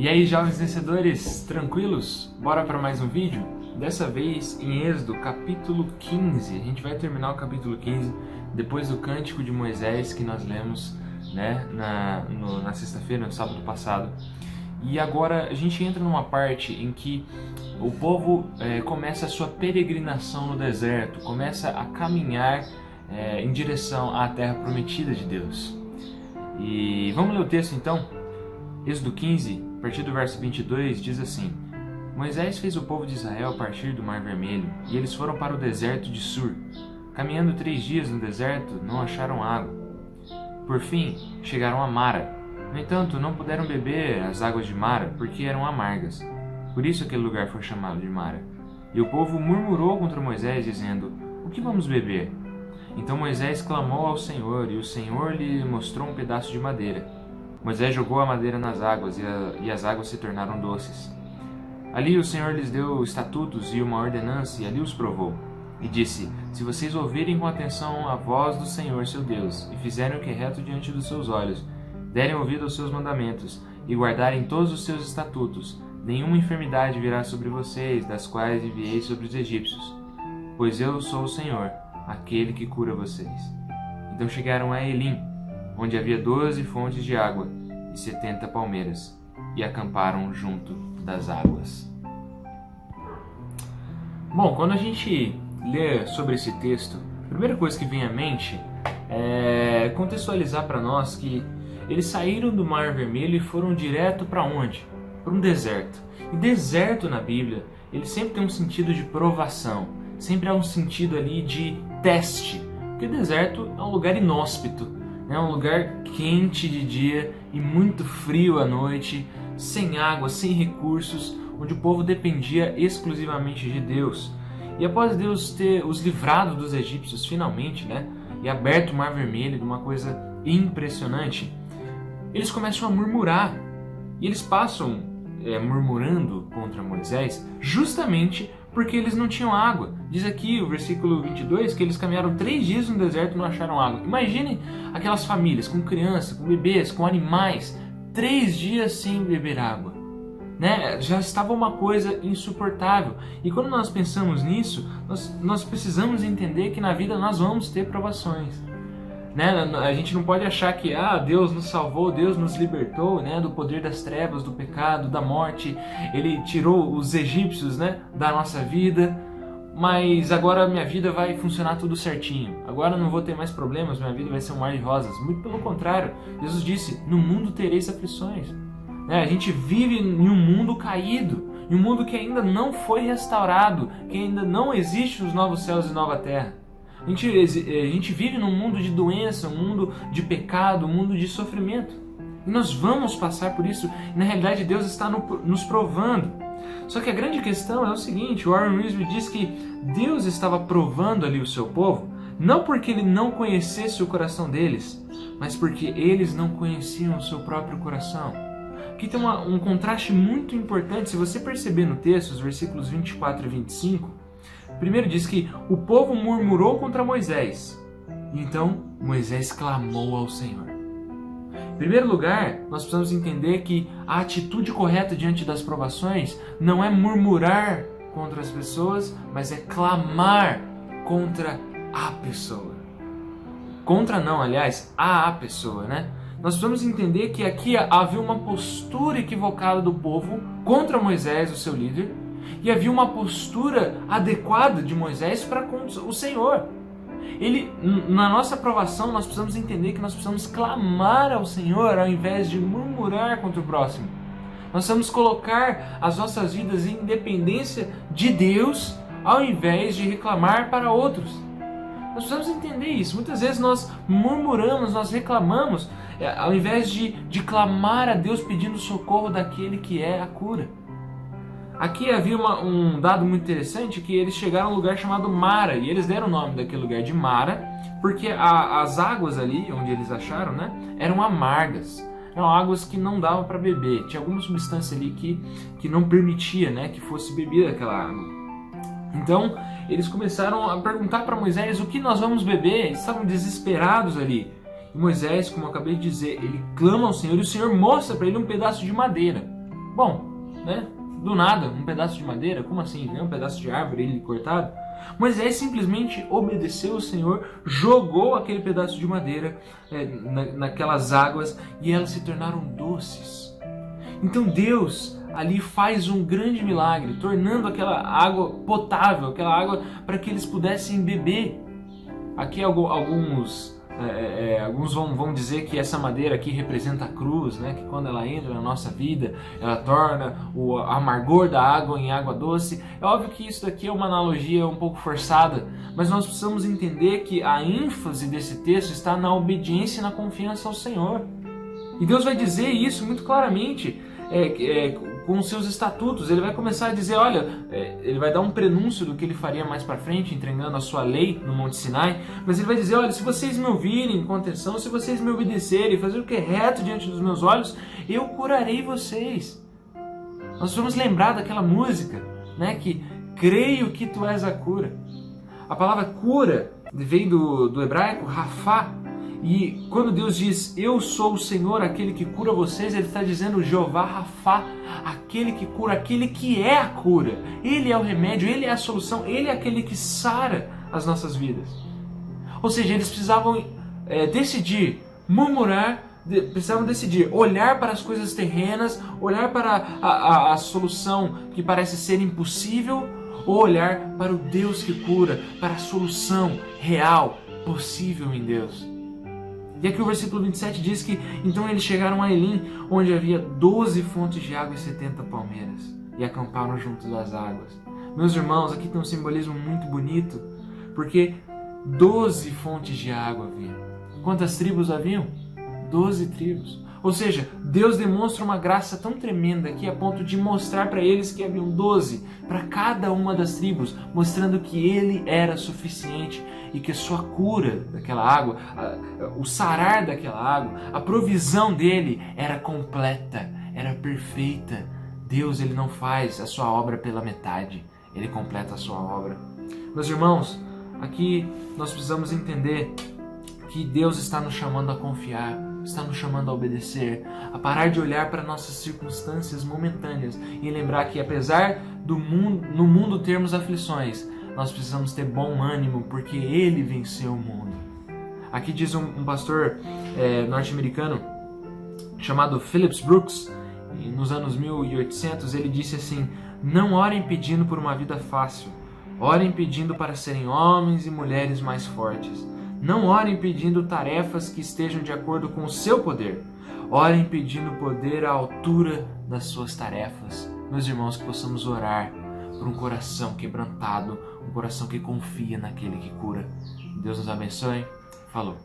E aí, jovens vencedores, tranquilos? Bora para mais um vídeo? Dessa vez em Êxodo, capítulo 15. A gente vai terminar o capítulo 15 depois do Cântico de Moisés que nós lemos, né, na sexta-feira, no sábado passado. E agora a gente entra numa parte em que o povo começa a sua peregrinação no deserto, começa a caminhar em direção à terra prometida de Deus. E vamos ler o texto então? Êxodo 15, a partir do verso 22, diz assim: Moisés fez o povo de Israel partir do Mar Vermelho, e eles foram para o deserto de Sur. Caminhando 3 dias no deserto, não acharam água. Por fim, chegaram a Mara. No entanto, não puderam beber as águas de Mara, porque eram amargas. Por isso aquele lugar foi chamado de Mara. E o povo murmurou contra Moisés, dizendo: O que vamos beber? Então Moisés clamou ao Senhor, e o Senhor lhe mostrou um pedaço de madeira. Moisés jogou a madeira nas águas, e as águas se tornaram doces. Ali o Senhor lhes deu estatutos e uma ordenança, e ali os provou. E disse: Se vocês ouvirem com atenção a voz do Senhor, seu Deus, e fizerem o que é reto diante dos seus olhos, derem ouvido aos seus mandamentos, e guardarem todos os seus estatutos, nenhuma enfermidade virá sobre vocês, das quais enviei sobre os egípcios. Pois eu sou o Senhor, aquele que cura vocês. Então chegaram a Elim, onde havia 12 fontes de água e 70 palmeiras, e acamparam junto das águas. Bom, quando a gente lê sobre esse texto, a primeira coisa que vem à mente é contextualizar para nós que eles saíram do Mar Vermelho e foram direto para onde? Para um deserto. E deserto na Bíblia, ele sempre tem um sentido de provação, sempre há um sentido ali de teste, porque deserto é um lugar inóspito, é um lugar quente de dia e muito frio à noite, sem água, sem recursos, onde o povo dependia exclusivamente de Deus. E após Deus ter os livrado dos egípcios finalmente, né, e aberto o Mar Vermelho, de uma coisa impressionante, eles começam a murmurar. E eles passam murmurando contra Moisés justamente porque eles não tinham água. Diz aqui o versículo 22 que eles caminharam 3 dias no deserto e não acharam água. Imaginem aquelas famílias com crianças, com bebês, com animais, 3 dias sem beber água. Né? Já estava uma coisa insuportável. E quando nós pensamos nisso, nós precisamos entender que na vida nós vamos ter provações. Né? A gente não pode achar que Deus nos salvou, Deus nos libertou, né, do poder das trevas, do pecado, da morte. Ele tirou os egípcios, né, da nossa vida, mas agora a minha vida vai funcionar tudo certinho. Agora eu não vou ter mais problemas, minha vida vai ser um mar de rosas. Muito pelo contrário, Jesus disse: no mundo tereis aflições. Né? A gente vive em um mundo caído, em um mundo que ainda não foi restaurado, que ainda não existe os novos céus e nova terra. A gente vive num mundo de doença, um mundo de pecado, um mundo de sofrimento. E nós vamos passar por isso. E na realidade Deus está nos provando. Só que a grande questão é o seguinte: o Warren Wiersbe diz que Deus estava provando ali o seu povo, não porque ele não conhecesse o coração deles, mas porque eles não conheciam o seu próprio coração. Aqui tem um contraste muito importante. Se você perceber no texto, os versículos 24 e 25, primeiro diz que o povo murmurou contra Moisés. Então Moisés clamou ao Senhor. Em primeiro lugar, nós precisamos entender que a atitude correta diante das provações não é murmurar contra as pessoas, mas é clamar contra a pessoa. Contra não, aliás, a pessoa, né? Nós precisamos entender que aqui havia uma postura equivocada do povo contra Moisés, o seu líder, e havia uma postura adequada de Moisés para com o Senhor. Na nossa aprovação, nós precisamos entender que nós precisamos clamar ao Senhor ao invés de murmurar contra o próximo. Nós precisamos colocar as nossas vidas em dependência de Deus ao invés de reclamar para outros. Nós precisamos entender isso. Muitas vezes nós murmuramos, nós reclamamos, ao invés de clamar a Deus pedindo socorro daquele que é a cura. Aqui havia um dado muito interessante, que eles chegaram a um lugar chamado Mara, e eles deram o nome daquele lugar de Mara, porque as águas ali, onde eles acharam, né, eram amargas, eram águas que não davam para beber, tinha alguma substância ali que não permitia, né, que fosse bebida aquela água. Então, eles começaram a perguntar para Moisés: o que nós vamos beber? Eles estavam desesperados ali. E Moisés, como eu acabei de dizer, ele clama ao Senhor, e o Senhor mostra para ele um pedaço de madeira. Bom, né? Do nada, um pedaço de madeira, como assim? Né? Um pedaço de árvore ele cortado? Moisés simplesmente obedeceu o Senhor, jogou aquele pedaço de madeira naquelas águas e elas se tornaram doces. Então Deus ali faz um grande milagre, tornando aquela água potável, aquela água para que eles pudessem beber. Aqui alguns vão dizer que essa madeira aqui representa a cruz, né? Que quando ela entra na nossa vida, ela torna o amargor da água em água doce. É óbvio que isso daqui é uma analogia um pouco forçada, mas nós precisamos entender que a ênfase desse texto está na obediência e na confiança ao Senhor. E Deus vai dizer isso muito claramente com os seus estatutos. Ele vai começar a dizer, olha, ele vai dar um prenúncio do que ele faria mais para frente, entregando a sua lei no Monte Sinai, mas ele vai dizer, olha, se vocês me ouvirem com atenção, se vocês me obedecerem, fazer o que é reto diante dos meus olhos, eu curarei vocês. Nós vamos lembrar daquela música, né, que creio que tu és a cura. A palavra cura vem do hebraico, rafá, e quando Deus diz, eu sou o Senhor, aquele que cura vocês, Ele está dizendo Jeová Rafá, aquele que cura, aquele que é a cura. Ele é o remédio, Ele é a solução, Ele é aquele que sara as nossas vidas. Ou seja, eles precisavam decidir, murmurar, precisavam decidir, olhar para as coisas terrenas, olhar para a solução que parece ser impossível, ou olhar para o Deus que cura, para a solução real, possível em Deus. E aqui o versículo 27 diz que então eles chegaram a Elim, onde havia 12 fontes de água e 70 palmeiras, e acamparam junto das águas. Meus irmãos, aqui tem um simbolismo muito bonito, porque 12 fontes de água haviam. Quantas tribos haviam? 12 tribos. Ou seja, Deus demonstra uma graça tão tremenda aqui a ponto de mostrar para eles que haviam 12 para cada uma das tribos, mostrando que Ele era suficiente e que a sua cura daquela água, o sarar daquela água, a provisão dele era completa, era perfeita. Deus, Ele não faz a sua obra pela metade, Ele completa a sua obra. Meus irmãos, aqui nós precisamos entender que Deus está nos chamando a confiar, está nos chamando a obedecer, a parar de olhar para nossas circunstâncias momentâneas e lembrar que apesar no mundo termos aflições, nós precisamos ter bom ânimo porque Ele venceu o mundo. Aqui diz um pastor norte-americano chamado Phillips Brooks, nos anos 1800, ele disse assim: não orem pedindo por uma vida fácil, orem pedindo para serem homens e mulheres mais fortes. Não orem pedindo tarefas que estejam de acordo com o seu poder. Orem pedindo poder à altura das suas tarefas. Meus irmãos, que possamos orar por um coração quebrantado, um coração que confia naquele que cura. Deus nos abençoe. Falou.